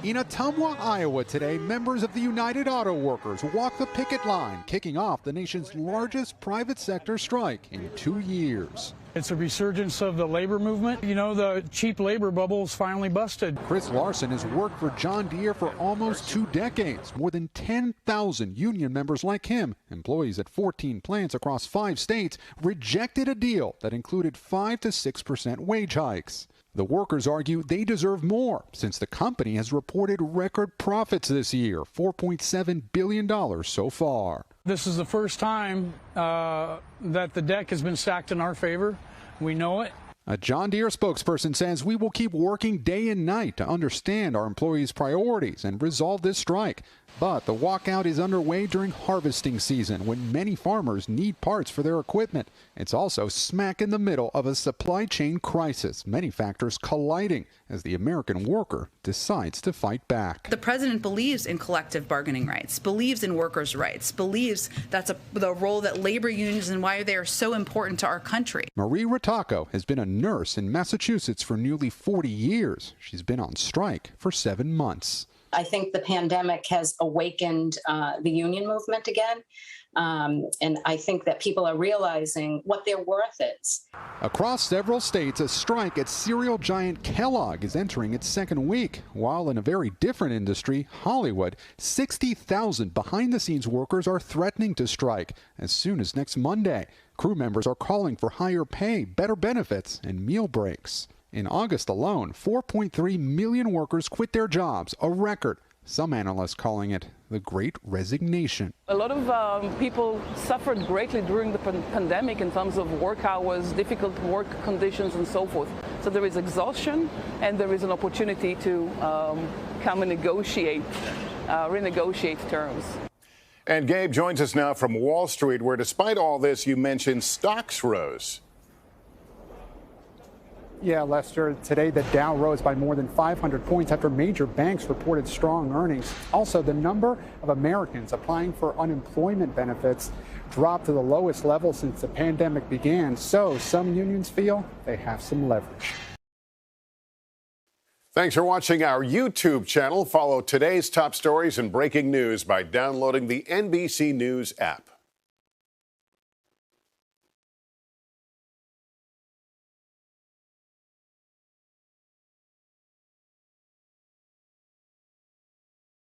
In Ottumwa, Iowa today, members of the United Auto Workers walked the picket line, kicking off the nation's largest private sector strike in 2 years. It's a resurgence of the labor movement. You know, the cheap labor bubble is finally busted. Chris Larson has worked for John Deere for almost 2 decades. More than 10,000 union members like him, employees at 14 plants across 5 states, rejected a deal that included 5 to 6% wage hikes. The workers argue they deserve more since the company has reported record profits this year, $4.7 billion so far. This is the first time that the deck has been stacked in our favor. We know it. A John Deere spokesperson says we will keep working day and night to understand our employees' priorities and resolve this strike. But the walkout is underway during harvesting season when many farmers need parts for their equipment. It's also smack in the middle of a supply chain crisis, many factors colliding as the American worker decides to fight back. The president believes in collective bargaining rights, believes in workers' rights, believes that's the role that labor unions and why they are so important to our country. Marie Rataco has been a nurse in Massachusetts for nearly 40 years. She's been on strike for 7 months. I think the pandemic has awakened the union movement again. And I think that people are realizing what their worth is. Across several states, a strike at cereal giant Kellogg is entering its 2nd week. While in a very different industry, Hollywood, 60,000 behind-the-scenes workers are threatening to strike as soon as next Monday. Crew members are calling for higher pay, better benefits, and meal breaks. In August alone, 4.3 million workers quit their jobs, a record. Some analysts calling it the Great Resignation. A lot of people suffered greatly during the pandemic in terms of work hours, difficult work conditions, and so forth. So there is exhaustion, and there is an opportunity to come and renegotiate terms. And Gabe joins us now from Wall Street, where despite all this, you mentioned stocks rose. Yeah, Lester, today the Dow rose by more than 500 points after major banks reported strong earnings. Also, the number of Americans applying for unemployment benefits dropped to the lowest level since the pandemic began. So some unions feel they have some leverage. Thanks for watching our YouTube channel. Follow today's top stories and breaking news by downloading the NBC News app.